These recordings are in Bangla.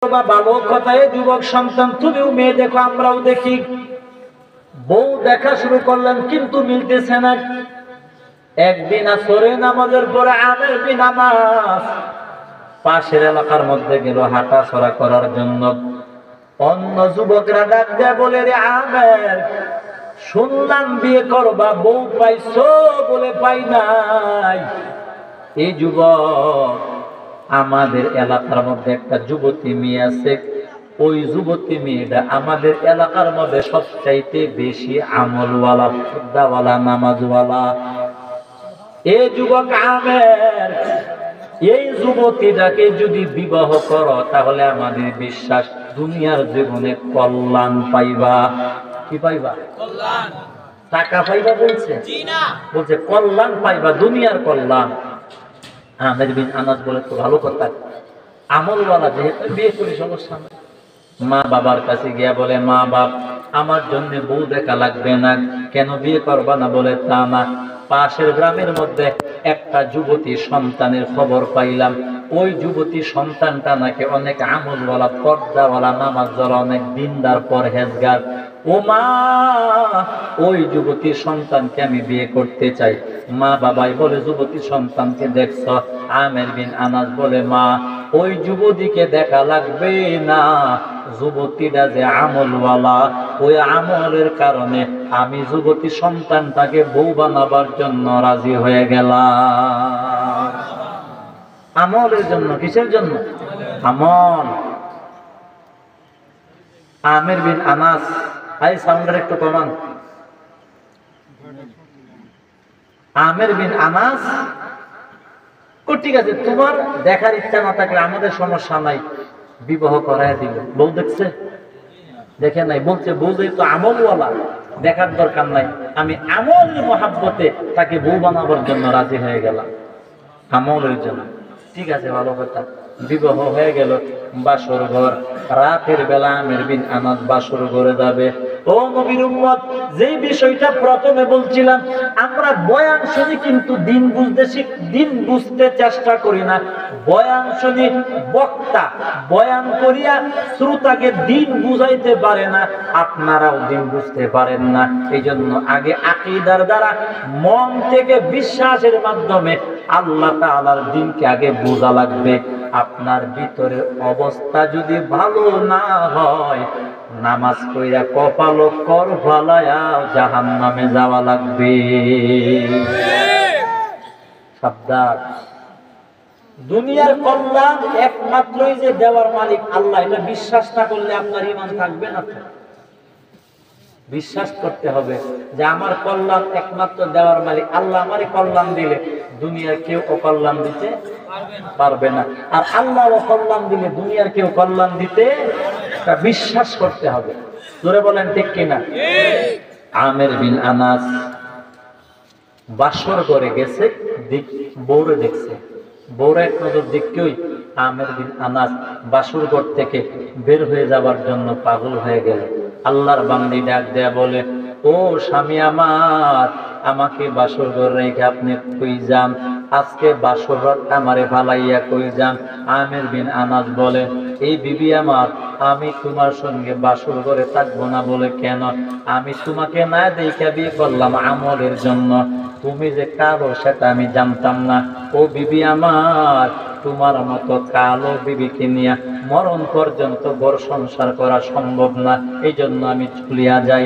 ভালো কথায় যুবক সন্তান, তুমিও মেয়ে দেখো, আমরাও দেখি। বউ দেখা শুরু করলেন কিন্তু মিলতেছে না। একদিন আসরে নামাজের পরে আমের বিন আনাস পাশের এলাকার মধ্যে গেল হাঁটা চলা করার জন্য। অন্য যুবকরা ডাক দেয়া বলে, রে আমের, শুনলাম বিয়ে করবা, বউ পাইছো? বলে পাই নাই। এই যুবক, আমাদের এলাকার মধ্যে একটা যুবতী মেয়ে আছে, ওই যুবতী মেয়েটা আমাদের এলাকার মধ্যে সবচাইতে বেশি আমলওয়ালা, পর্দাওয়ালা, নামাজওয়ালা। এই যুবক আমের, এই যুবতীটাকে যদি বিবাহ করো তাহলে আমাদের বিশ্বাস দুনিয়ার জীবনে কল্যাণ পাইবা। কি পাইবা? কল্যাণ। টাকা পাইবা বলছে? বলছে কল্যাণ পাইবা, দুনিয়ার কল্যাণ। আমের বিন আনাস বলে, তো ভালো কথা, আমলওয়ালা যেহেতু বিয়ে করি সমস্যা নেই। মা বাবার কাছে গিয়া বলে, মা বাপ, আমার জন্য বউ দেখা লাগবে না। কেন বিয়ে করবা না? বলে, তা না, পাশের গ্রামের মধ্যে একটা যুবতী সন্তানের খবর পাইলাম। ওই যুবতী সন্তানটা নাকি অনেক আমলওয়ালা, পর্দাওয়ালা, নামাজওয়ালা, অনেক দিনদার, পরহেজগার। ও মা, ওই যুবতী সন্তানকে আমি বিয়ে করতে চাই। মা বাবাই বলে, যুবতী সন্তানকে দেখছ? আমের বিন আনাস বলে, মা, ওই যুবতীকে দেখা লাগবে না, যুবতীরা যে আমলওয়ালা, ওই আমলের কারণে আমি যুবতী সন্তানটাকে বউ বানাবার জন্য রাজি হয়ে গেলাম। আমলের জন্য। কিসের জন্য? আমল। আমের বিন আনাস, আই সাউন্ডার একটু কমান। আমের বিন আনাস, ঠিক আছে, তোমার দেখার ইচ্ছা না থাকলে আমাদের সমস্যা নাই, বিবাহ করায় দিল। বউ দেখছে? দেখে নাই। বলছে, বউ যেহেতু আমলওয়ালা, দেখার দরকার নাই, আমি আমলের মহাব্বতে তাকে বউ বানাবার জন্য রাজি হয়ে গেলাম, আমলের জন্য। ঠিক আছে, ভালো কথা। বিবাহ হয়ে গেল, বাসর ঘর। রাতের বেলা আমের বিন আনাস বাসর ঘরে যাবে। ও নবীর উম্মত, যেই বিষয়টা প্রথমে বলছিলাম, আমরা বয়ান শুনি কিন্তু দিন বুঝতে চেষ্টা করি না। বয়ান শুনি, বক্তা বয়ান করিয়া শ্রোতাকে দিন বুঝাইতে পারে না, আপনারাও দিন বুঝতে পারেন না। এই জন্য আগে আকীদার দ্বারা, মন থেকে বিশ্বাসের মাধ্যমে আল্লাহ তাআলার দ্বীনকে আগে বোঝা লাগবে। আপনার ভিতরের অবস্থা যদি ভালো না হয়, নামাজ পড়া কপাল কর ফালায়া জাহান্নামে যাওয়া লাগবে। সাবধান। দুনিয়ার কল্যাণ একমাত্রই যে দেওয়ার মালিক আল্লাহ, এটা বিশ্বাস না করলে আপনার ঈমান থাকবে না। বিশ্বাস করতে হবে যে আমার কল্যাণ একমাত্র দেওয়ার মালিক আল্লাহ। আমারই কল্যাণ দিলে দুনিয়ার কেউ অকল্যাণ দিতে পারবে না, আর আল্লাহ অকল্যাণ দিলে দুনিয়ার কেউ কল্যাণ দিতে, বিশ্বাস করতে হবে। জোরে বলেন ঠিক কিনা? আমের বিন আনাস বাসর করে গেছে, বউরে দেখছে। বউরা এক নজর দেখতেই আমের বিন আনাস বাসর ঘর থেকে বের হয়ে যাবার জন্য পাগল হয়ে গেল। আল্লাহর বান্দি ডাক দেয়া বলে, ও স্বামী আমার, আমাকে বাসর ঘর রেখে আপনি কই যান? আজকে বাসর রাত আমারে ফালাইয়া কই যান? আমের বিন আনাস বলে, এই বিবি আমার, আমি তোমার সঙ্গে বাসর ঘরে থাকবো না। বলে, কেন? আমি তোমাকে না দেখে বিয়ে করলাম আমলের জন্য, তুমি যে কালো সেটা আমি জানতাম না। ও বিবি আমার, তোমার মতো কালো বিবিকে নিয়ে মরণ পর্যন্ত ঘর সংসার করা সম্ভব না, এই জন্য আমি চলিয়া যাই।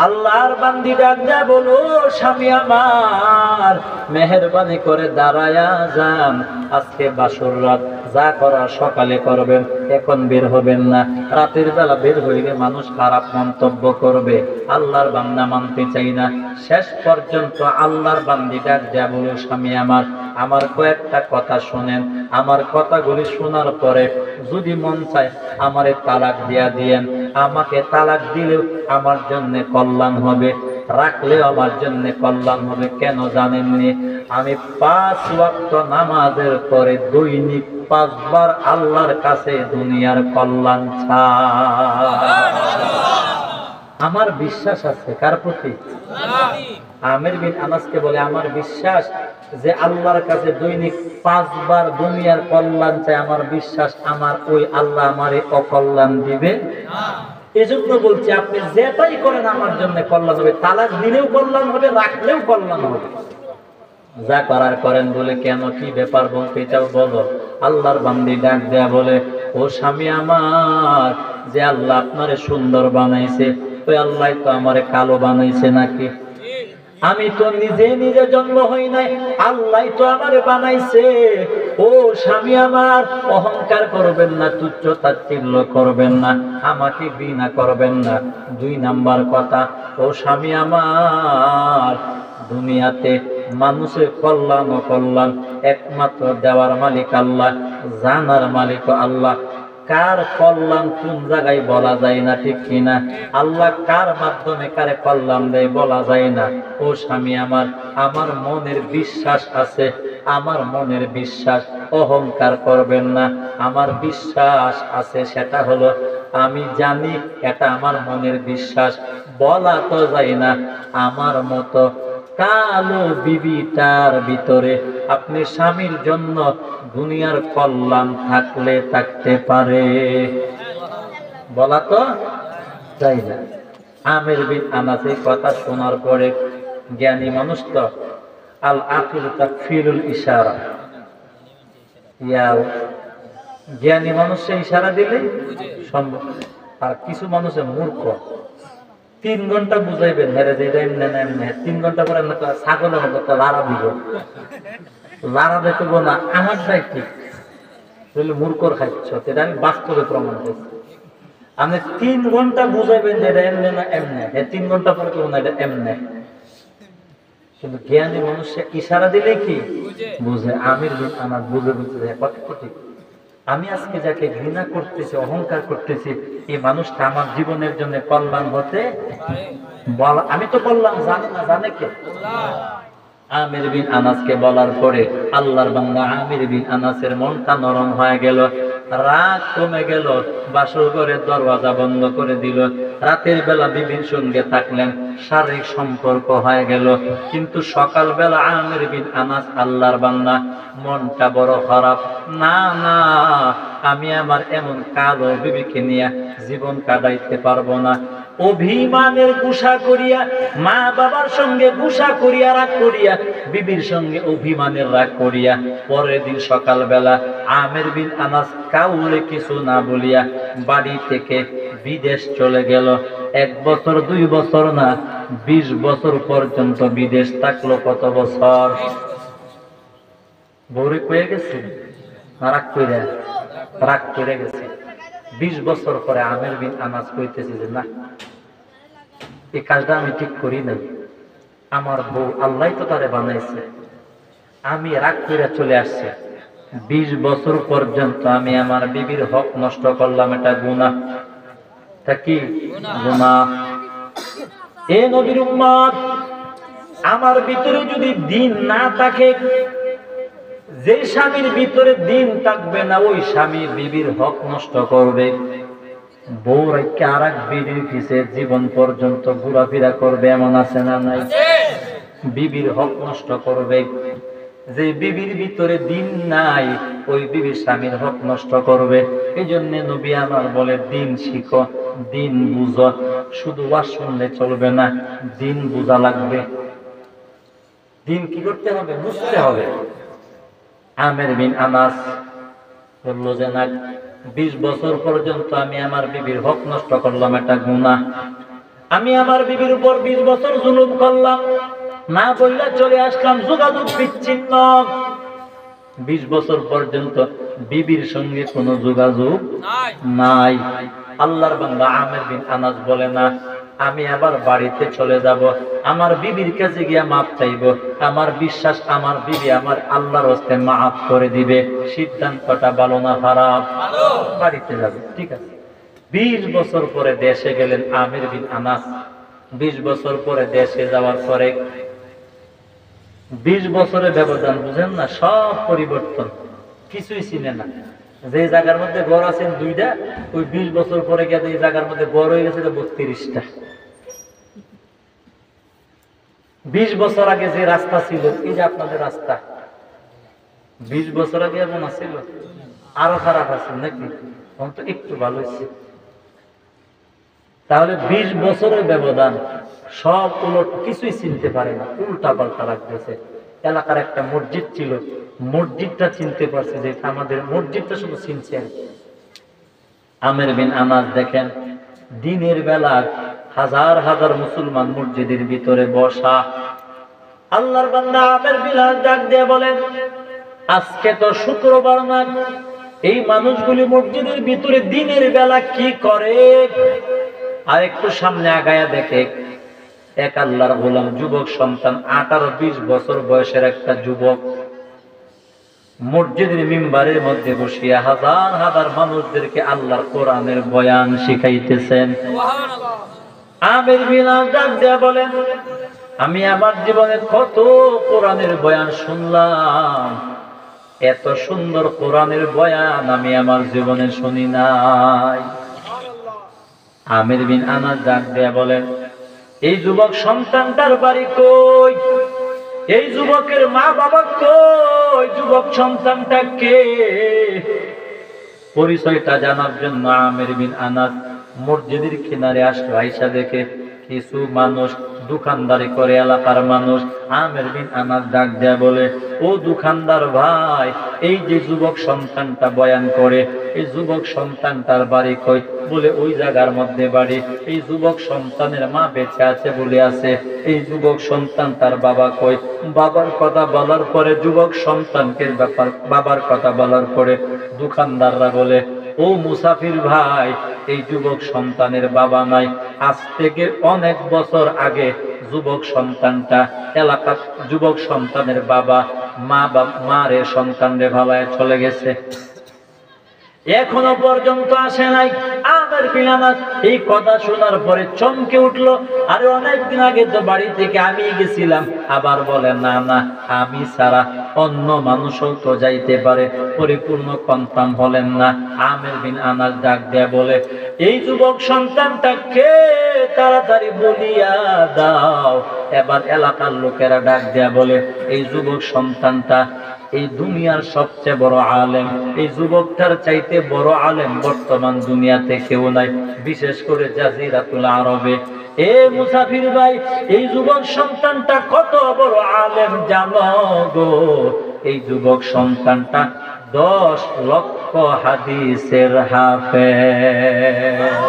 আল্লাহর বান্দি ডাক দেয়া বলো, স্বামী আমার, মেহেরবানি করে দাঁড়ায়া যান। আজকে বাসর রাত, যা করার সকালে করবেন, এখন বের হবেন না। রাতের বেলা বের হইলে মানুষ খারাপ মন্তব্য করবে। আল্লাহর বান্দা মানতে চাই না। শেষ পর্যন্ত আল্লাহর বান্দি ডাক দেয়া বলো, স্বামী আমার, আমার কয়েকটা কথা শুনেন। আমার কথাগুলি শোনার পরে যদি মন চায় আমারে তালাক দিয়া দিয়েন। আমাকে তালাক দিলেও আমার জন্য কল্যাণ হবে, রাখলেও আমার জন্য কল্যাণ হবে। কেন জানেননি? আমি 5 ওয়াক্ত নামাজের পরে দৈনিক 5 বার আল্লাহর কাছে দুনিয়ার কল্যাণ চাই। আমার বিশ্বাস আছে কার প্রতি? আমির বিন আনাসকে বলে, আমার বিশ্বাস যে আল্লাহর কাছে দৈনিক 5 বার দুনিয়ার কল্যাণ চাই, আমার বিশ্বাস আমার ওই আল্লাহ আমারে অকল্যাণ দিবে না। এজন্য বলছি আপনি যেটাই করেন আমার জন্য কল্যাণ হবে। তালাক দিলেও কল্যাণ হবে, রাখলেও কল্যাণ হবে। যা করার করেন। বলে কেন, কি ব্যাপার বলতে চাও বলো। আল্লাহর বান্দি ডাক দেয়া বলে, ও স্বামী আমার, যে আল্লাহ আপনারে সুন্দর বানাইছে ওই আল্লাহ তো আমারে কালো বানাইছে নাকি? আমি তো নিজে নিজে জন্ম হই নাই, আল্লাহ তো আমারে বানাইছে। ও স্বামী আমার, অহংকার করবেন না, তুচ্ছ তাচ্ছিল্য করবেন না, আমাকে ঘৃণা করবেন না। 2 নাম্বার কথা, ও স্বামী আমার, দুনিয়াতে মানুষের কল্যাণ ও কল্যাণ একমাত্র দেওয়ার মালিক আল্লাহ, জানার মালিক আল্লাহ। কার কল্যাণ কোন জায়গায় বলা যায় না, ঠিক কিনা? আল্লাহ কার মাধ্যমে কারে কল্যাণ দেয় বলা যায় না। ও স্বামী আমার, আমার মনের বিশ্বাস আছে, আমার মনের বিশ্বাস, অহংকার করবেন না। আমার বিশ্বাস আছে, সেটা হলো আমি জানি এটা আমার মনের বিশ্বাস, বলা তো যায় না। আমার মতো কালো বিবিটার ভিতরে আপনি স্বামীর জন্য দুনিয়ার কল্যাণ থাকলে থাকতে পারে, বলা তো যায় না। আমির বিন আনাস এই কথা শোনার পরে, জ্ঞানী মানুষ তো, আল আকিল তাকফিরুল ইশারা, জ্ঞানী মানুষে ইশারা দিলেই সম্ভব। আর কিছু মানুষের মূর্খ, 3 ঘন্টা বুঝাইবেন হেরে যে এটা এমনি না এমনি, 3 ঘন্টা পরে ছাগলের মতো লাড়া দিব, লাড়া দেখবো না আমার দায়িত্ব, মূর্খর খাচ্ছ। এটা আমি বাস্তবে প্রমাণ করছি। আপনি 3 ঘন্টা বুঝাইবেন যে এটা এমনি না এমনি, 3 ঘন্টা পরে কেউ না এটা এমনি। কিন্তু জ্ঞানী মানুষে ইশারা দিলে কি বুঝে। আমির বিন আনাস বুঝে বুঝে কত ঠিক। আমি আজকে যাকে ঘৃণা করতেছি, অহংকার করতেছি, এই মানুষটা আমার জীবনের জন্য কল্যাণ হতে বলা, আমি তো কল্যাণ জানি না, জানে কে? আমির বিন আনাসকে বলার পরে আল্লাহর বান্দা আমির বিন আনাসের মনটা নরম হয়ে গেল, রাত কমে গেল, বাসর ঘরের দরওয়াজা বন্ধ করে দিল। রাতের বেলা বিবির সঙ্গে থাকলেন, শারীরিক সম্পর্ক হয়ে গেল। কিন্তু সকালবেলা আমির বিন আনাস আল্লাহর বান্দা মনটা বড় খারাপ। না না, আমি আমার এমন কালো বিবিকে নিয়ে জীবন কাটাইতে পারবো না। অভিমানের গুসা করিয়া, মা বাবার সঙ্গে গুসা করিয়া, রাগ করিয়া, বিবির সঙ্গে অভিমানের রাগ করিয়া, পরের দিন সকালবেলা আমির বিন আনাস কাউরে কিছু না বলিয়া বাড়ি থেকে বিদেশ চলে গেল। 1 বছর 2 বছর না, 20 বছর পর্যন্ত বিদেশ থাকলো। কত বছর? বউরে কয়ে গেছে, রাগ করে গেছে। 20 বছর পরে আমির বিন আনাস কইতেছে যে না, এই কাজটা আমি ঠিক করি নাই। আমার বউ আল্লাহ তো তারে বানাইছে, আমি রাগ করে চলে আসছি। 20 বছর পর্যন্ত আমি আমার বিবির হক নষ্ট করলাম, এটা গুনাহ। তা কি গুনাহ? এ নবীর উম্মত, আমার ভিতরে যদি দিন না থাকে, যে স্বামীর ভিতরে দিন থাকবে না, ওই স্বামী বিবির হক নষ্ট করবে। বউ রেখে আর এক বিবির পিছে জীবন পর্যন্ত ঘোরাফেরা করবে, এমন আছে না নাই? বিবির হক নষ্ট করবে। যে বিবির ভিতরে দিন নাই, ওই বিবির স্বামীর হক নষ্ট করবে। এই জন্য নবী আমার বলে, দিন শিখো, দিন বুঝো। শুধু ওয়াজ শুনলে চলবে না, দিন বুঝা লাগবে। দিন কি করতে হবে? বুঝতে হবে। আমির বিন আনাস বললো যে না, 20 বছর পর্যন্ত আমি আমার বিবির হক নষ্ট করলাম, এটা গুনাহ। আমি আমার বিবির উপর 20 বছর জুলুম করলাম, না বললে চলে আসলাম, যোগাযোগ বিচ্ছিন্ন। 20 বছর পর্যন্ত বিবির সঙ্গে কোনো যোগাযোগ নাই। আল্লাহর বান্দা আমির বিন আনাস বলে না, আমি আবার বাড়িতে চলে যাব, আমার বিবির কাছে গিয়া মাপ চাইব। আমার বিশ্বাস আমার বিবি আমার আল্লাহর হস্তে মাফ করে দিবে। সিদ্ধান্তটা ভালো না খারাপ? বাড়িতে যাবে, ঠিক আছে। 20 বছর পরে দেশে গেলেন আমির বিন আনাস। 20 বছর পরে দেশে যাওয়ার পরে 20 বছরের ব্যবধান, বুঝেন না, সব পরিবর্তন, কিছুই চিনে না। যে জায়গার মধ্যে ঘর আছেন 2টা, ওই 20 বছর পরে গিয়ে এই জায়গার মধ্যে ঘর হয়ে গেছে 32টা। 20 বছর আগে যে রাস্তা ছিল, এই যে আপনাদের রাস্তা, 20 বছর আগে এমন ছিল? আরো খারাপ আছে নাকি? এখন তো একটু ভালো হয়েছে। তাহলে 20 বছরের ব্যবধান, সব উলট, কিছুই চিনতে পারে না, উল্টা পাল্টা রাখতেছে। এলাকার একটা মসজিদ ছিল, মসজিদটা চিনতে পারছে, যে আমাদের মসজিদটা শুধু চিনছেন। আমের বিন আনাস দেখেন, দিনের বেলা হাজার হাজার মুসলমান মসজিদের ভিতরে বসা। আল্লাহর বান্দা আমের বিন আনাস ডাক দিয়ে বলেন, আজকে তো শুক্রবার না, এই মানুষগুলি মসজিদের ভিতরে দিনের বেলা কি করে? আর একটু সামনে আগায়া দেখে, এক আল্লাহর গোলাম যুবক সন্তান, 18-20 বছর বয়সের একটা যুবক মসজিদের মিম্বারের মধ্যে বসিয়া হাজার হাজার মানুষদেরকে আল্লাহর কোরআনের বয়ান শিখাইতেছেন। আমির বিন আনাস ডাক দিয়ে বলেন, আমি আমার জীবনে কত কোরআনের বয়ান শুনলাম, এত সুন্দর কোরআনের বয়ান আমি আমার জীবনে শুনি নাই। আমির বিন আনাস ডাক দিয়ে বলেন, এই যুবক সন্তানটার বাড়ি কই? এই যুবকের মা বাবা কই? যুবক সন্তানটা কে? পরিচয়টা জানার জন্য আমির বিন আনাস মসজিদের কিনারে আসলো। আইসা দেখে কিছু মানুষ দোকানদারি করে, এলাকার মানুষ। আমির বিন আনাস ডাক দেয়া বলে, ও দোকানদার ভাই, এই যে যুবক সন্তানটা বয়ান করে, এই যুবক সন্তানটার বাড়ি কই? বলে ওই জায়গার মধ্যে বাড়ি। এই যুবক সন্তানের মা বেঁচে আছে বলে আছে। এই যুবক সন্তান তার বাবা কই? বাবার কথা বলার পরে, যুবক সন্তানকে ব্যাপার বাবার কথা বলার পরে দোকানদাররা বলে, ও মুসাফির ভাই, এই যুবক সন্তানের বাবা নাই। আজ থেকে অনেক বছর আগে যুবক সন্তানটা, এলাকার যুবক সন্তানের বাবা মারে সন্তানরে ভালায় চলে গেছে, এখনো পর্যন্ত আসে নাই। আমির বিন আনাস এই কথা শোনার পরে চমকে উঠলো। আরে অনেকদিন আগে তো বাড়ি থেকে আমি গেছিলাম। আবার বলে, না না, আমি ছাড়া অন্য মানুষও তো যাইতে পারে। পরিপূর্ণ কনফার্ম হলেন না। আমির বিন আনাস ডাক দেয়া বলে, এই যুবক সন্তানটা কে? তাড়াতাড়ি বলিয়া দাও। এবার এলাকার লোকেরা ডাক দেয়া বলে, এই যুবক সন্তানটা এই দুনিয়ার সবচেয়ে বড় আলেম। এই যুবকটার চাইতে বড় আলেম বর্তমান দুনিয়াতে কেউ নাই, বিশেষ করে জাজিরাতুল আরবে। এ মুসাফির ভাই, এই যুবক সন্তানটা কত বড় আলেম জানো গো? এই যুবক সন্তানটা 10 লক্ষ হাদিসের হাফেজ।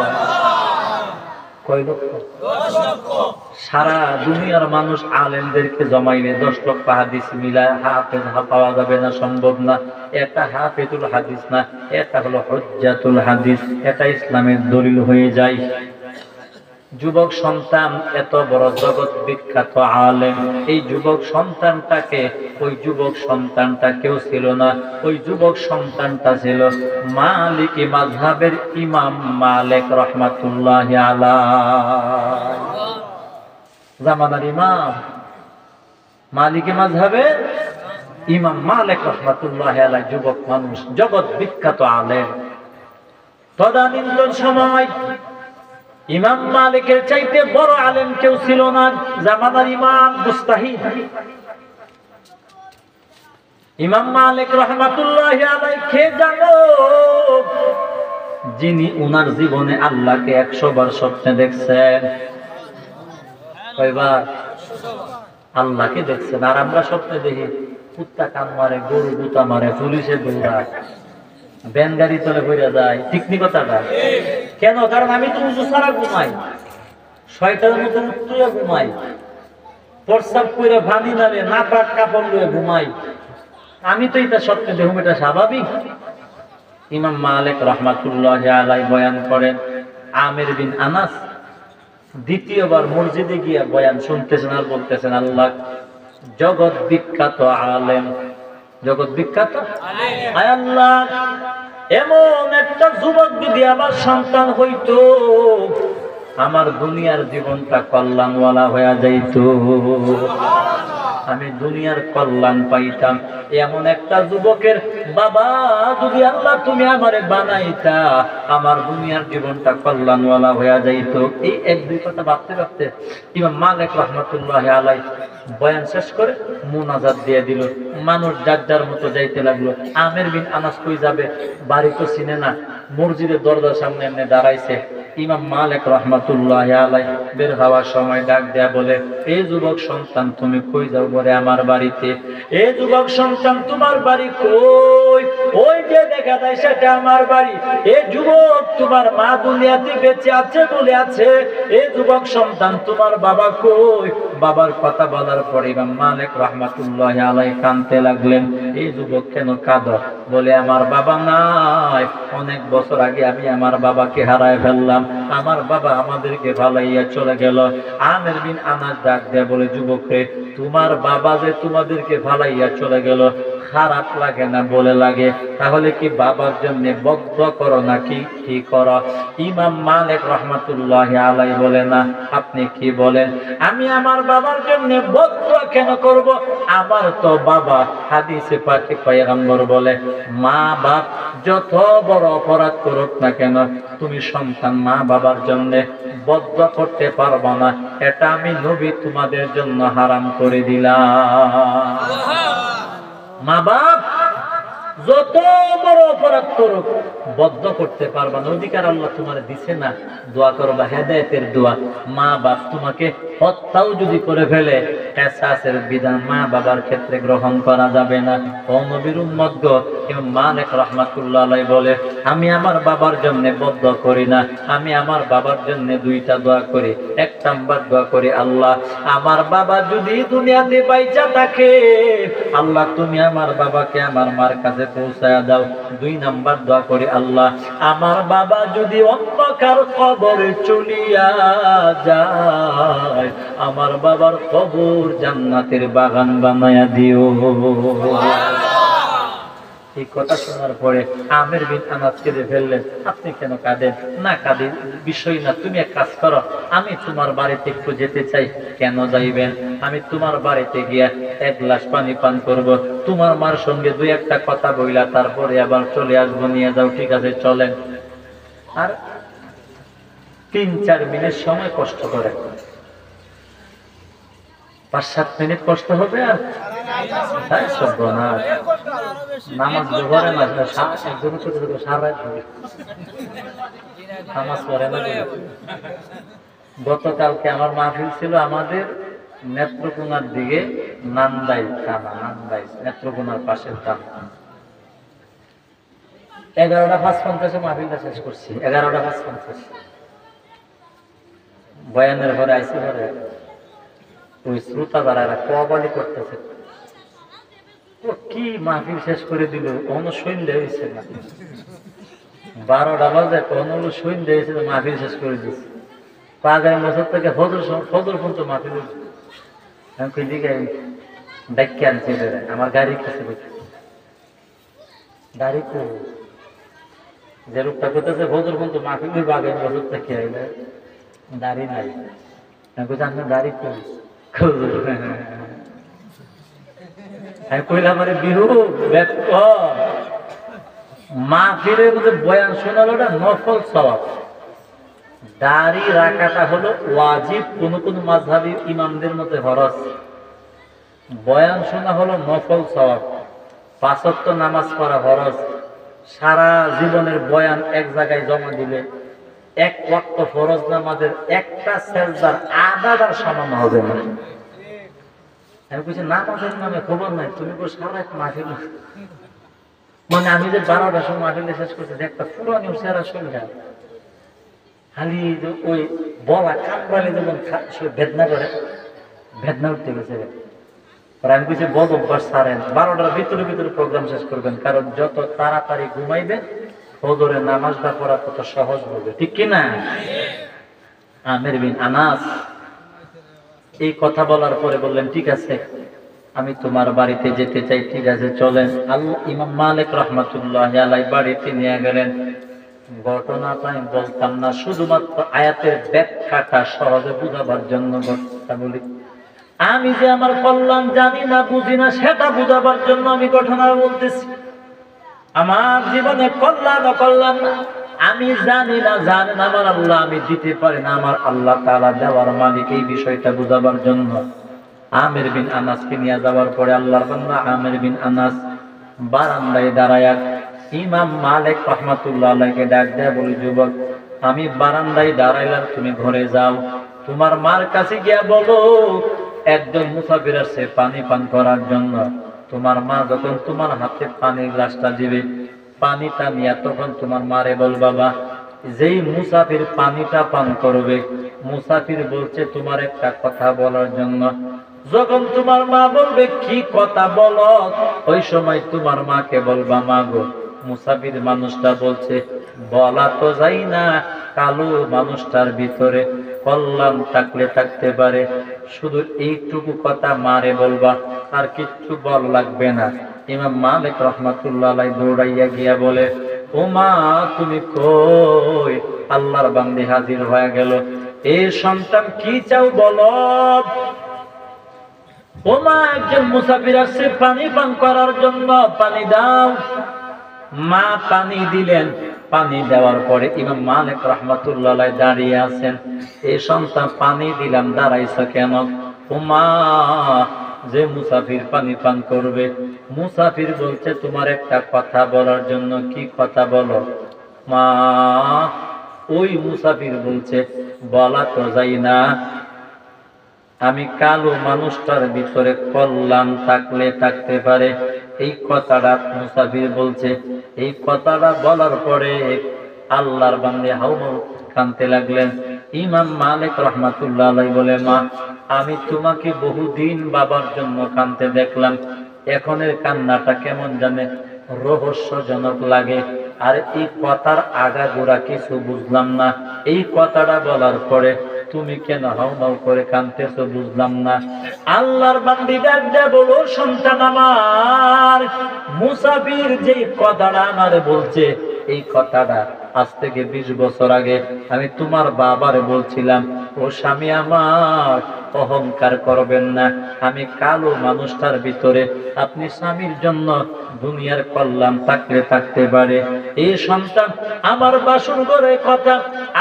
কয় লক্ষ? 10 লক্ষ। সারা দুনিয়ার মানুষ আলেমদেরকে জমাইলে 10 লক্ষ হাদিস মিলায় হাফেজ পাওয়া যাবে না, সম্ভব না। এটা হাফেজুল হাদিস না, এটা হলো হুজ্জাতুল হাদিস। এটা ইসলামের দলিল হয়ে যায়। যুবক সন্তান এত বড় জগৎ বিখ্যাত আলেম, এই যুবক সন্তানটাকে, ওই যুবক সন্তানটা কেউ ছিল না। ওই যুবক সন্তানটা ছিল মালিকি মাযহাবের ইমাম মালিক রাহমাতুল্লাহি আলাইহি। জামানার ইমাম, মালিকি মাযহাবের ইমাম মালিক রাহমাতুল্লাহি আলাইহি যুবক মানুষ, জগৎ বিখ্যাত আলেম। তদানীন্তন সময় ইমাম মালিকের চাইতে বড় আলেম কেউ ছিল না। জামানার ইমাম মুস্তাহিদ। ইমাম মালিক রাহমাতুল্লাহি আলাইহি কে জানো? যিনি উনার জীবনে আল্লাহকে 100 বার স্বপ্নে দেখছেন। কয়বার? আল্লাহকে দেখছেন। আর আমরা স্বপ্নে দেখি কুত্তা কান মারে, গরু গুতা মারে, পুলিশে দৌড়ায়, ব্যান গাড়ি চলে ঘুরে যায়। ঠিক নি কথাটা? কেন? কারণ আমি তো উজু ছাড়া ঘুমাই, শয়তানের মতো উত্তরে ঘুমাই, প্রস্রাব করে ভানি নাড়ে, নাপাক কাপড় লয়ে ঘুমাই। আমি তো এটা স্বপ্নে দেখুম, এটা স্বাভাবিক। ইমাম মালিক রাহমাতুল্লাহি আলাইহি বয়ান করেন, আমির বিন আনাস দ্বিতীয়বার মসজিদে গিয়া বয়ান শুনতেছেন আর বলতেছেন, আল্লাহ জগৎ বিখ্যাত আলেম, জগৎ বিখ্যাত আয় আল্লাহ, এমন একটা যুবক যদি আমার সন্তান হইতো, আমার দুনিয়ার জীবনটা কল্যাণওয়ালা হয়ে যাইত, আমি দুনিয়ার কল্যাণ পাইতাম। এমন একটা যুবকের বাবা যদি আল্লাহ তুমি আমারে বানাইতা আমার দুনিয়ার জীবনটা কল্যাণওয়ালা হয়ে যাইতো। এই এক দুই কথা ভাবতে ভাবতে ইমাম মালিক রাহমাতুল্লাহ আলাইহি বয়ান শেষ করে মুনাজাত দিয়ে দিল। মানুষ যার যার মতো যাইতে লাগলো। আমের বিন আনাস কই যাবে, বাড়ি তো চিনে না, মসজিদের দরজার সামনে এমনি দাঁড়াইছে। ইমাম মালিক রাহমাতুল্লাহ আলাইহি বের হওয়ার সময় ডাক দেয়া বলে, এই যুবক সন্তান তুমি কই যাও? বলে আমার বাড়িতে। এই যুবক সন্তান তোমার বাড়ি কই? ওই যে দেখা যায় সেটা আমার বাড়ি। এই যুবক তোমার মা দুনিয়াতে বেঁচে আছে বলে আছে। এই যুবক সন্তান তোমার বাবা কই? বাবার কথা বলার পরে ইমাম মালিক রাহমাতুল্লাহ আলাইহি কাঁদতে লাগলেন। এই যুবক কেন কাঁদো? বলে আমার বাবা নাই, অনেক বছর আগে আমি আমার বাবাকে হারায় ফেললাম। আমার বাবা আমাদেরকে ভালাইয়া চলে গেল। আমের বিন আনাস ডাক দেয়া বলে, যুবক রে, তোমার বাবা যে তোমাদেরকে ভালাইয়া চলে গেল খারাপ লাগে না? বলে লাগে। তাহলে কি বাবার জন্য বদদুয়া করো নাকি কি করো? ইমাম মালিক রাহমাতুল্লাহ আলাইহি বলে, না, আপনি কি বলেন? আমি আমার বাবার জন্য বদদুয়া কেন করব? আমার তো বাবা, হাদিসে পাকে পয়গম্বর বলে, মা বাপ যত বড় অপরাধ করুক না কেন তুমি সন্তান মা বাবার জন্য বদদুয়া করতে পারবা না। এটা আমি নবী তোমাদের জন্য হারাম করে দিলাম। মা বাপ যত বড় অপরাধ করুক বদদুয়া করতে পারবা না, অধিকার আল্লাহ তোমার দিছে না। দোয়া করবা হেদায়েতের দোয়া। মা বাপ তোমাকে হত্যাও যদি করে ফেলে, কিসাসের বিধান মা বাবার ক্ষেত্রে গ্রহণ করা যাবে না। ও নবীর উম্মত গো, ইমাম মালিক রাহমাতুল্লাহ আলাইহি বলে, আমি আমার বাবার জন্য বদদুয়া করি না, আমি আমার বাবার জন্য দুইটা দোয়া করি। এক নাম্বার দোয়া করি, আল্লাহ আমার বাবা যদি দুনিয়াতে বাইচা থাকে, আল্লাহ তুমি আমার বাবাকে আমার মার কাছে পৌঁছায়া দাও। দুই নাম্বার দোয়া করি, আল্লাহ আমার বাবা যদি অন্ধকার কবরে চলিয়া যায়, আমার বাবার কবর জান্নাতের বাগান বানায়া দিও। এই কথা শোনার পরে আমের বিন আনাস কেঁদে ফেললেন। আপনি কেন কাঁদেন? না, কাঁদে বিষয় না, তুমি এক কাজ করো, আমি তোমার বাড়িতে একটু যেতে চাই। কেন যাইবেন? আমি তোমার বাড়িতে গিয়া এক গ্লাস পানি পান করব, তোমার মার সঙ্গে দুই একটা কথা বইলা তারপরে আবার চলে আসবো। নিয়ে যাও। ঠিক আছে, চলেন। আর 3-4 মিনিট সময় কষ্ট করে, 5-7 মিনিট কষ্ট হবে। আর নামাজ পড়ে না, একজন ছোট ছোট সারা নামাজ পড়ে না। গতকালকে আমার মাহফিল ছিল আমাদের নেত্রকোনার দিকে, নান্দাই থানা, নান্দাই নেত্রকোনার পাশের থানা। 11টা 5:50 মাহফিলটা শেষ করছি। 11টা 5:50 বয়ানের ঘরে আইসি। ঘরে ওই শ্রোতা যারা কবালি করতেছে, কি মাহফিল শেষ করে দিল, কোনো সন্ধ্যা হয়েছে না। 12টা বাজে, কোনো সন্ধ্যা হয়েছে, মাহফিল শেষ করে দিচ্ছে। আগামী বছর থেকে ফজর পর্যন্ত মাহফিল। ডাক্কে আনছে আমার গাড়ি কাছে, গাড়ি তো যে লোকটা করতেছে ফজর পর্যন্ত মাহফিল হইব আগামী বছর থেকে, দাড়ি নাই। আপনার দাড়ি করি আমি কইলাম, আরে বিহু মাহফিলের মধ্যে বয়ান শোনালো না নফল সওয়াব। দাড়ি রাখাটা হলো ওয়াজিব, কোন কোন মাযহাবী ইমামদের মধ্যে ফরজ। বয়ান শোনা হলো নফল সওয়াব। 5 ওয়াক্ত নামাজ পড়া ফরজ। সারা জীবনের বয়ান এক জায়গায় জমা দিলে 1 ওয়াক্ত ফরজ নামাজের একটা সেজদার আদার সমান হবে না। আমি বলছি, নামাজের নামে খবর নাই, তুমি সারা মাহফিল, মানে আমি যে 12টার সময় মাহফিল শেষ করছি, একটা পুরানি সারা শুনলাম খালি ওই বলা কানবালে যেমন বেদনা করে, বেদনা উঠতে গেছে। আমি বলছি, বদ অভ্যাস ছাড়েন, 12টার ভিতরে ভিতরে প্রোগ্রাম শেষ করবেন, কারণ যত তাড়াতাড়ি ঘুমাইবেন ফজরের নামাজটা পড়া তত সহজ হবে। ঠিক কিনা? আমের বিন আনাস এই কথা বলার পরে বললেন, ঠিক আছে আমি তোমার বাড়িতে যেতে চাই। ঠিক আছে, চলেন। আল্লাহ ইমাম মালিক রাহমাতুল্লাহ আলাইহি বাড়িতে নিয়ে গেলেন। ঘটনাটা আমি বলতাম না, শুধুমাত্র আয়াতের ব্যাখ্যাটা সহজে বুঝাবার জন্য ঘটনাটা বলি। আমি যে আমার কল্যাণ জানি না, বুঝি না, সেটা বুঝাবার জন্য আমি ঘটনা বলতেছি। আমার জীবনে কল্যাণ অকল্যাণ আমি জানি না, জানেন আমার আল্লাহ, আমি দিতে পারি না, আমার আল্লাহ তাআলা দেওয়ার মালিক। এই বিষয়টা বুঝাবার জন্য আমির বিন আনাসকে নিয়ে যাওয়ার পরে আল্লাহর বান্দা আমির বিন আনাস বারান্দায় দাঁড়ায় ইমাম মালিক রাহমাতুল্লাহ আলাইহিকে ডাক দেয়া বলি, যুবক আমি বারান্দায় দাঁড়াইলাম, তুমি ঘরে যাও, তোমার মার কাছে গিয়া বলো একজন মুসাফির আসছে পানি পান করার জন্য। তোমার মা যখন তোমার হাতে পানির গ্লাসটা দিবে, পানিটা নিয়ে তখন তোমার মারে বল, বাবা যেই মুসাফির পানিটা পান করবে, মুসাফির বলছে তোমার একটা কথা বলার জন্য। যখন তোমার মা বলবে কি কথা বলো, ওই সময় তোমার মাকে বলবা, মা গো মুসাফির মানুষটা বলছে, বলা তো যাই না, কালো মানুষটার ভিতরে কল্যাণ থাকলে থাকতে পারে, শুধু এইটুকু কথা মারে বলবা, আর কিচ্ছু বল লাগবে না। ইমাম মালিক রাহমাতুল্লাহ আলাইহি দৌড়াইয়া গিয়া বলে, ও মা তুমি কই? আল্লাহর বান্দী হাজির হয়ে গেল। এই সন্তান কি চাও বলো। ও মা একজন মুসাফির আসছে পানি পান করার জন্য, পানি দাও। মা পানি দিলেন। পানি দেওয়ার পরে ইমাম মালিক রাহমাতুল্লাহ আলাইহি দাঁড়িয়ে আছেন। এই সন্তান পানি দিলাম, দাঁড়াইছো কেন? ও মা যে মুসাফির পানি পান করবে, মুসাফির বলছে তোমার একটা কথা বলার জন্য। কি কথা বলো? মা ওই মুসাফির বলছে, বলা তো যাই না, আমি কালো মানুষটার ভিতরে কল্যাণ থাকলে থাকতে পারে। এই কথাটা মুসাফির বলছে। এই কথাটা বলার পরে আল্লাহর বান্দে হাউমাউ কাঁদতে লাগলেন। ইমাম মালিক রাহমাতুল্লাহ আলাইহি বলে, মা আমি তোমাকে বহুদিন বাবার জন্য কাঁদতে দেখলাম, এখনের কান্নাটা কেমন জানে রহস্যজনক লাগে। আর এই কথার আগাগোড়া কিছু বুঝলাম না। এই কথাটা বলার পরে তুমি কেন হাউমাউ করে কাঁদতেছো বুঝলাম না। আল্লাহর বান্দি ডাক দেয়া বলো, সন্তান আমার, মুসাফির যে কথাটা আমারে বলছে, এই কথাটা আজ থেকে 20 বছর আগে আমি তোমার বাবারে বলছিলাম। ও স্বামী আমার, অহংকার করবেন না, আমি কালো মানুষটার ভিতরে আপনি স্বামীর জন্য দুনিয়ার কল্যাণ থাকলে থাকতে পারে। এই সন্তান আমার বাসুর ঘরে কথা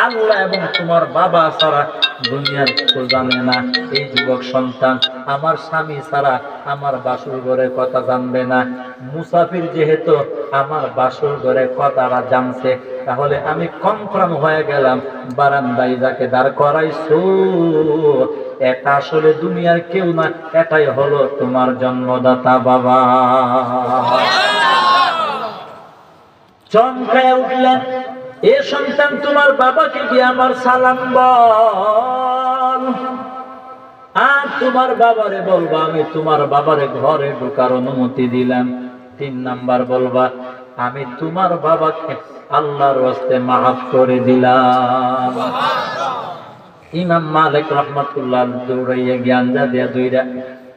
আল্লাহ এবং তোমার বাবা ছাড়া দুনিয়ার কেউ জানে না। এই যুবক সন্তান আমার স্বামী ছাড়া আমার বাসুর ঘরের কথা জানবে না। মুসাফির যেহেতু আমার বাসুর ঘরের কথাটা জানছে, তাহলে আমি কনফার্ম হয়ে গেলাম, বারান্দায় যাকে দাঁড় করাইছো এটা আসলে দুনিয়ার কেউ না, এটাই হলো তোমার জন্মদাতা বাবা। চমকায় উঠলেন, এ সন্তান তোমার বাবাকে গিয়ে আমার সালাম বল, আর তোমার বাবারে বলবা আমি তোমার বাবারে ঘরে ঢোকার অনুমতি দিলাম। 3 নাম্বার বলবা আমি তোমার বাবাকে আল্লাহর ওয়াস্তে মাফ করে দিলাম। ইমাম মালিক রাহমাতুল্লাহ দৌড়াইয়া জ্ঞান যা দিয়া দুইরা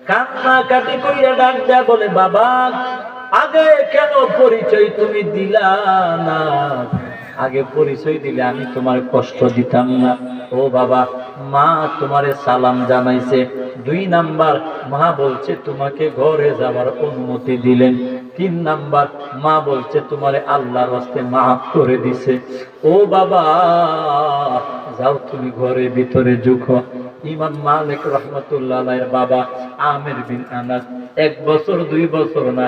কান্না কাটি কইরা ডাক দেয়া বলে, বাবা আগে কেন পরিচয় তুমি দিলা না? আগে পরিচয় দিলে আমি তোমার কষ্ট দিতাম না। ও বাবা, মা তোমারে সালাম জানাইছে। 2 নাম্বার মা বলছে তোমাকে ঘরে যাওয়ার অনুমতি দিলেন। 3 নাম্বার মা বলছে তোমারে আল্লাহর রাস্তায় মাফ করে দিছে। ও বাবা যাও তুমি ঘরের ভিতরে ঢুকো। ইমাম মালিক রাহমাতুল্লাহ আলাইহির বাবা আমির বিন আনাস 1 বছর 2 বছর না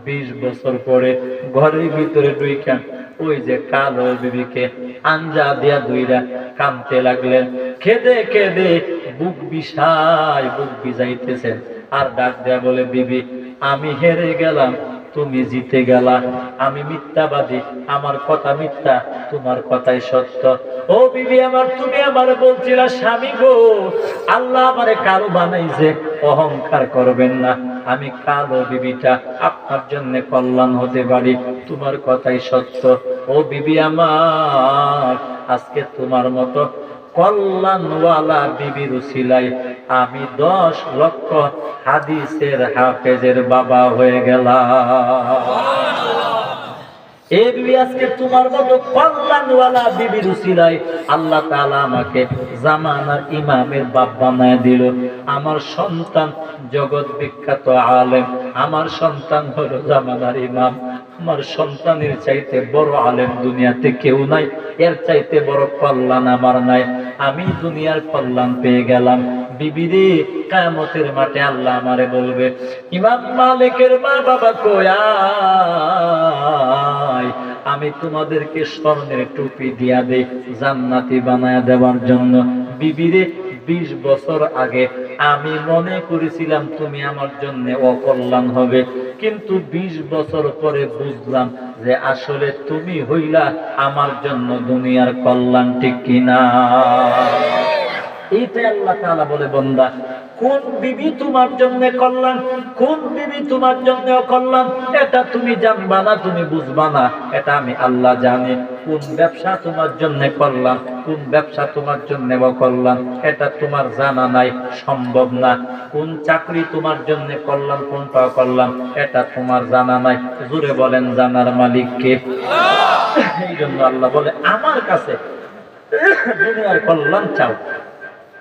20 বছর পরে ঘরের ভিতরে ঢুইকা ওই যে কালো বিবিকে আঞ্জা দিয়া দুইরা কাঁদতে লাগলেন। কেঁদে কেঁদে বুক ভিজাইতেছেন। আর ডাক দেয়া বলে, বিবি আমি হেরে গেলাম, তুমি জিতে গেলা। আমি মিথ্যাবাদী, আমার কথা মিথ্যা, তোমার কথাই সত্য। ও বিবি আমার, তুমি আমার বলছিলা স্বামী গো আল্লাহ আমারে কালো বানাইছে, অহংকার করবেন না, আমি কালো বিবিটা আপনার জন্য কল্যাণ হতে পারি, তোমার কথাই সত্য। ও বিবি আমার, আজকে তোমার মতো কল্যাণওয়ালা বিবির উসিলায় আমি 10 লক্ষ হাদিসের হাফেজের বাবা হয়ে গেলাম। এই বিবি আজকে তোমার মতো কল্যাণওয়ালা বিবির উসিলায় আল্লাহ তাআলা আমাকে জামানার ইমামের বাপ বানায় দিল। আমার সন্তান জগৎ বিখ্যাত আলেম, আমার সন্তান হলো জামানার ইমাম। আমার সন্তানের চাইতে বড় আলেম দুনিয়াতে কেউ নাই, এর চাইতে বড় কল্যাণ আমার নাই। আমি দুনিয়ার কল্যাণ পেয়ে গেলাম। বিবিরে কিয়ামতের মাঠে আল্লাহ আমারে বলবে, ইমাম মালিকের মা বাবা কোয়ায়, আমি তোমাদেরকে স্বর্ণের টুপি দিয়া দেই জান্নাতি বানায়া দেওয়ার জন্য। বিবিরে 20 বছর আগে আমি মনে করেছিলাম তুমি আমার জন্য অকল্যাণ হবে, কিন্তু 20 বছর পরে বুঝলাম যে আসলে তুমি হইলা আমার জন্য দুনিয়ার কল্যাণ, ঠিক কিনা? এইটাই আল্লাহ তাআলা বলে, বান্দা কোন বিবি তোমার জন্য কল্যাণ, কোন বিবি তোমার জন্য অকল্যাণ, এটা তুমি জানবা না, তুমি বুঝবা না, এটা আমি আল্লাহ জানি। কোন ব্যবসা তোমার জন্য কল্যাণ, কোন ব্যবসা তোমার জন্য অকল্যাণ, এটা তোমার জানা নাই, সম্ভব না। কোন চাকরি তোমার জন্য কল্যাণ, কোনটা অকল্যাণ, এটা তোমার জানা নাই। জোরে বলেন, জানার মালিক কে? এই জন্য আল্লাহ বলে, আমার কাছে দুনিয়ার কল্যাণ চাও,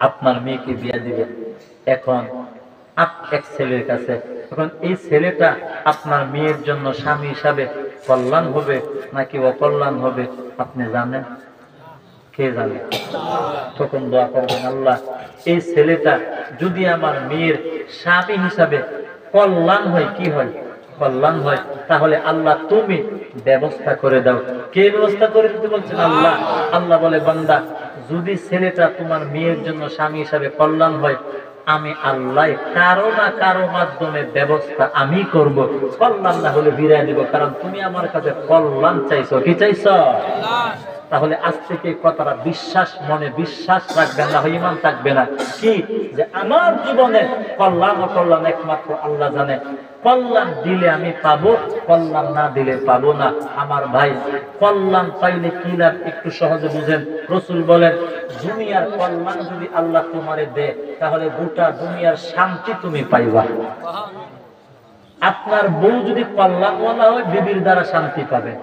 আপনার মেয়েকে বিয়ে দিবেন। এখন এক ছেলের কাছে, এখন এই ছেলেটা আপনার মেয়ের জন্য স্বামী হিসাবে কল্যাণ হবে নাকি অকল্যাণ হবে আপনি জানেন? কে জানে? তখন দোয়া করবেন, আল্লাহ এই ছেলেটা যদি আমার মেয়ের স্বামী হিসাবে কল্যাণ হয়, কি হয়? কল্যাণ হয়, তাহলে আল্লাহ তুমি ব্যবস্থা করে দাও। কে ব্যবস্থা করে দিতে বলছেন? আল্লাহ। আল্লাহ বলে, বান্দা যদি ছেলেটা তোমার মেয়ের জন্য স্বামী হিসাবে কল্যাণ হয়, আমি আল্লাহ কারো না কারো মাধ্যমে ব্যবস্থা আমি করব। কল্যাণ না হলে বিরায় দিব, কারণ তুমি আমার কাছে কল্যাণ চাইছো। কি চাইছো? তাহলে আজ থেকে কথাটা বিশ্বাস, মনে বিশ্বাস রাখবেন, না হয় ঈমান থাকবে না। কি যে আমার জীবনে কল্যাণ অকল্যাণ একমাত্র আল্লাহ জানে। কল্যাণ দিলে আমি পাবো, কল্যাণ না দিলে পাবো না। আমার ভাই, কল্যাণ পাইলে কি লাভ একটু সহজে বুঝেন। রাসূল বলেন, দুনিয়ার কল্যাণ যদি আল্লাহ তোমারে দেয়, তাহলে গোটা দুনিয়ার শান্তি তুমি পাইবা। আপনার বউ যদি কল্যাণওয়ালা হয়, বিবির দ্বারা শান্তি পাবে।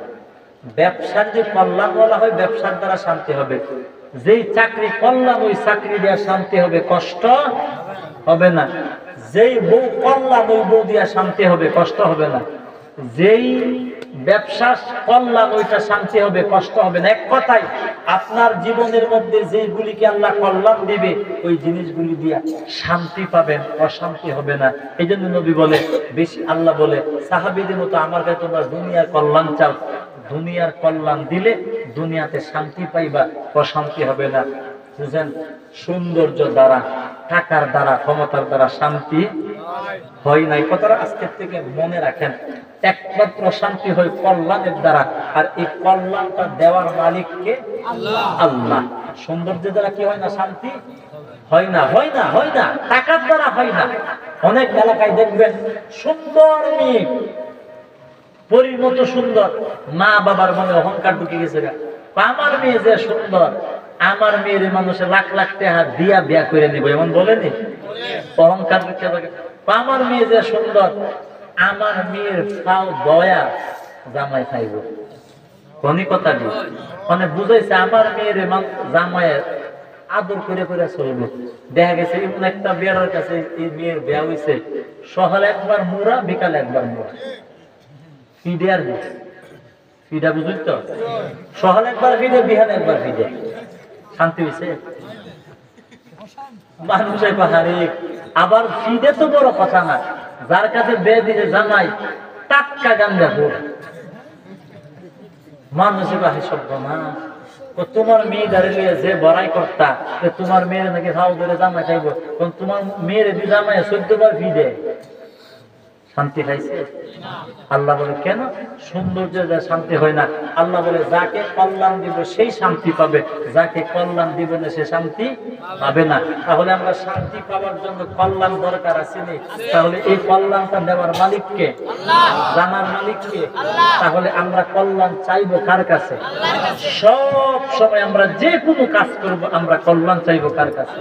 ব্যবসার যে কল্যাণ বলা হয়, ব্যবসার দ্বারা শান্তি হবে। যেই চাকরি কল্যাণ, ওই চাকরি দেওয়া শান্তি হবে, কষ্ট হবে না। যেই বউ কল্যাণ, ওই বউ দিয়া শান্তি হবে, কষ্ট হবে না। যেই ব্যবসা কল্যাণ, ওইটা শান্তি হবে, কষ্ট হবে না। এক কথায় আপনার জীবনের মধ্যে যেগুলিকে আল্লাহ কল্যাণ দিবে, ওই জিনিসগুলি দিয়া শান্তি পাবেন, অশান্তি হবে না। এই জন্য নবী বলে, বেশি আল্লাহ বলে সাহাবীদের মতো আমার কাছে তোমরা দুনিয়ার কল্যাণ চাও। দুনিয়ার কল্যাণ দিলে দুনিয়াতে শান্তি পাইবা, অশান্তি হবে না। বুঝেন, সৌন্দর্য দ্বারা, টাকার দ্বারা, ক্ষমতার দ্বারা শান্তি হয় নাই। কথাটা আজকের থেকে মনে রাখেন। একমাত্র শান্তি হয় কল্যাণের দ্বারা, আর এই কল্যাণটা দেওয়ার মালিককে আল্লাহ। সৌন্দর্যের দ্বারা কি হয় না? শান্তি হয় না, হয় না, হয় না। টাকার দ্বারা হয় না। অনেক এলাকায় দেখবেন সুন্দর মেয়ে, পরীর মতো সুন্দর, মা বাবার মনে অহংকার ঢুকে গেছে, আমার মেয়ে যে সুন্দর, আমার মেয়ের মানুষের লাখ লাখ টাকা দিয়া বিয়া করে নিব, এমন বলেনি? অহংকার ঢুকে থাকে। আমার মেয়ে যে সুন্দর, আমার মেয়ের ফাও দয়া জামাই খাইব। কোনি কথা দিয়ে মানে বুঝাইছে, আমার মেয়ের জামাইয়ের আদর করে করে চলবে। দেখা গেছে এমন একটা বেড়ার কাছে এই মেয়ের বিয়া হয়েছে, সকালে একবার মোড়া, বিকালে একবার মোড়া। ফিডে বুঝলি তো? সকালে একবার ফিডে, বিহানে একবার ফিডে। শান্তি হয়েছে? মানুষের পাহাড়ে আবার ফিডে তো বড় কথা না, যার কাছে বিয়ে দিলে জামাই টাটকা গান্দা হোক, মানুষের পাহাড়ে শব্দ না। তোমার মেয়ে দাঁড়িয়ে যে বড়াই কর্তা, তোমার মেয়ের নাকি খাও ধরে জামাই খাইব, তোমার মেয়ের জামাই 14 বার ফিডে, শান্তি খাইছে? আল্লাহ বলে, কেন? সৌন্দর্য যা শান্তি হয় না। আল্লাহ বলে, যাকে কল্যাণ দিব সেই শান্তি পাবে, যাকে কল্যাণ দিব না সে শান্তি পাবে না। তাহলে আমরা শান্তি পাওয়ার জন্য কল্যাণ দরকার আছে নি? তাহলে এই কল্যাণটা দেওয়ার মালিককে, জানার মালিককে। তাহলে আমরা কল্যাণ চাইবো কার কাছে? সব সময় আমরা যে কোনো কাজ করব, আমরা কল্যাণ চাইবো কার কাছে?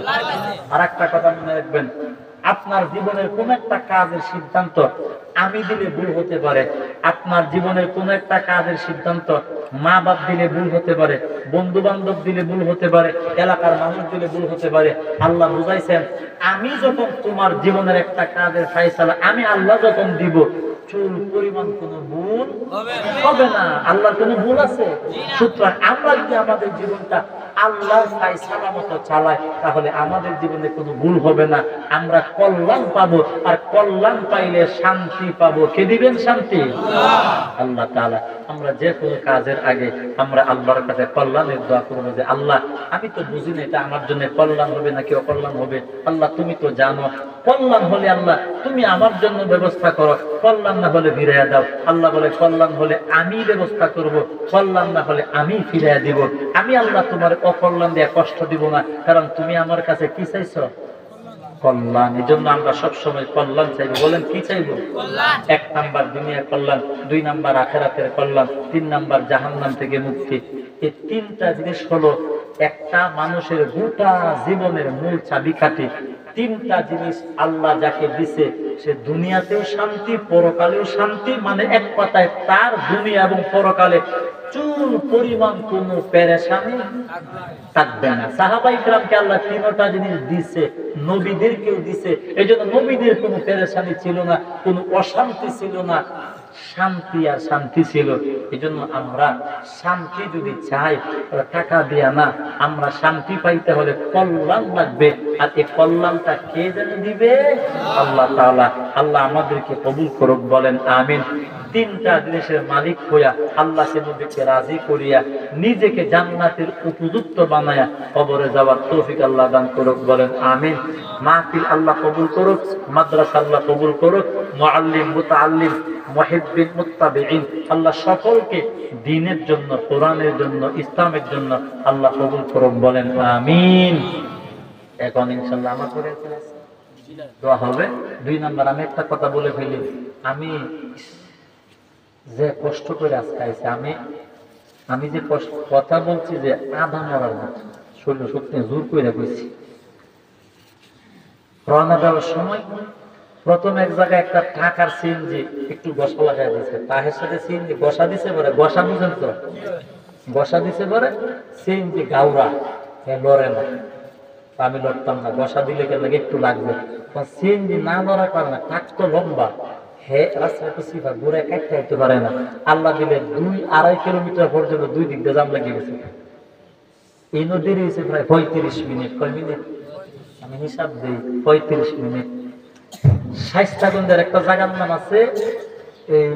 আর একটা কথা মনে রাখবেন, আপনার জীবনের কোন একটা কাজের সিদ্ধান্ত আমি দিলে ভুল হতে পারে। আপনার জীবনের কোন একটা কাজের সিদ্ধান্ত মা বাপ দিলে ভুল হতে পারে, বন্ধু বান্ধব দিলে ভুল হতে পারে, এলাকার মানুষ দিলে ভুল হতে পারে। আল্লাহ বুঝাইছেন, আমি যখন তোমার জীবনের একটা কাজের ফায়সালা আমি আল্লাহ যখন দিব, চুল পরিমাণ কোনো ভুল হবে না। আল্লাহর কোনো ভুল আছে? সুতরাং আমরা যদি আমাদের জীবনটা আল্লাহর ফায়সালা মতো চালাই, তাহলে আমাদের জীবনে কোনো ভুল হবে না, আমরা কল্যাণ পাবো। আর কল্যাণ পাইলে শান্তি পাবো। কে দিবেন শান্তি? আল্লাহ তাআলা। আমরা যে কোনো কাজের আগে আমরা আল্লাহর কাছে কল্যাণের দোয়া করবো যে আল্লাহ, আমি তো বুঝি না এটা আমার জন্য কল্যাণ হবে নাকি অকল্যাণ হবে। আল্লাহ তুমি তো জানো। কল্যাণ হলে আল্লাহ তুমি আমার জন্য ব্যবস্থা করো, কল্যাণ না হলে ফিরাইয়া দাও। আল্লাহ বলে কল্যাণ হলে আমি ব্যবস্থা করব, কল্যাণ না হলে আমি ফিরাইয়া দিব। আমি আল্লাহ তোমার অকল্যাণ দিয়ে কষ্ট দিব না, কারণ তুমি আমার কাছে কি চাইছো? কল্যাণ। এই জন্য আমরা সবসময় কল্যাণ চাইবো। বলেন কি চাইবো? 1 নাম্বার দুনিয়ার কল্যাণ, 2 নাম্বার আখিরাতের কল্যাণ, 3 নাম্বার জাহান্নাম থেকে মুক্তি। এই 3টা জিনিস হলো একটা মানুষের গোটা জীবনের মূল চাবিকাঠি। 3টা জিনিস আল্লাহ যাকে দিছে সে দুনিয়াতেও শান্তি, পরকালেও শান্তি। মানে এক কথায় তার দুনিয়া এবং পরকালে চুল পরিমাণ কোনো পেরেশানি থাকবে না। সাহাবায়ে কিরামকে আল্লাহ 3টা জিনিস দিছে, নবীদেরকেও দিছে। এই জন্য নবীদের কোনো পেরেশানি ছিল না, কোনো অশান্তি ছিল না, শান্তি আর শান্তি ছিল। এই জন্য আমরা শান্তি যদি চাই, টাকা দিয়া না, আমরা শান্তি পাইতে হলে কল্যাণ লাগবে। আর এই কল্যাণটা কে জানি দিবে? আল্লাহ তাআলা। আল্লাহ আমাদেরকে কবুল করুক, বলেন আমিন। 3টা জিনিসের মালিক হইয়া আল্লাহকে নবীকে রাজি করিয়া নিজেকে জান্নাতের উপযুক্ত বানায়া কবরে যাওয়ার তৌফিক আল্লাহ দান করুক, বলেন আমিন। মাহফিল আল্লাহ কবুল করুক, মাদ্রাসা আল্লাহ কবুল করুক, মুআল্লিম, মুতাআল্লিম, মুহিব্বিন, মুত্তাবিঈন আল্লাহ সকলকে দ্বীনের জন্য, কোরআনের জন্য, ইসলামের জন্য আল্লাহ কবুল করুক, বলেন আমিন। এখন ইনশাআল্লাহ আমার পরে দোয়া হবে। 2 নাম্বার আমি একটা কথা বলে ফেলি। আমি যে কষ্ট করে আজকে আইছি, আমি যে কথা বলছি যে আধা মরার মতো, শরীর শক্তি জোর করে কইছি। রওনা দেওয়ার সময় প্রথম এক জায়গায় একটা টাকার সিএনজি একটু গসা লাগাই দিয়েছে, তাহের সাথে সিএনজি গসা দিছে পরে, গসা বুঝেন তো, গসা দিছে পরে সিএনজি গাউরা লড়ে না। আমি লড়তাম না, গসা দিলে গেলে একটু লাগবে। সিএনজি না লড়ার কারণে টাক তো লম্বা, রাস্তা একটু সিফা ঘুরে কাটতে হইতে পারে না। আল্লাহ দিলে 2-2.5 কিলোমিটার পর্যন্ত 2 দিক দিয়ে জাম লাগিয়ে গেছে। এই নদীর হয়েছে প্রায় 35 মিনিট। কয় মিনিট? আমি হিসাব দিই 35 মিনিট। শাইস্তাগঞ্জের একটা জায়গার নাম আছে এই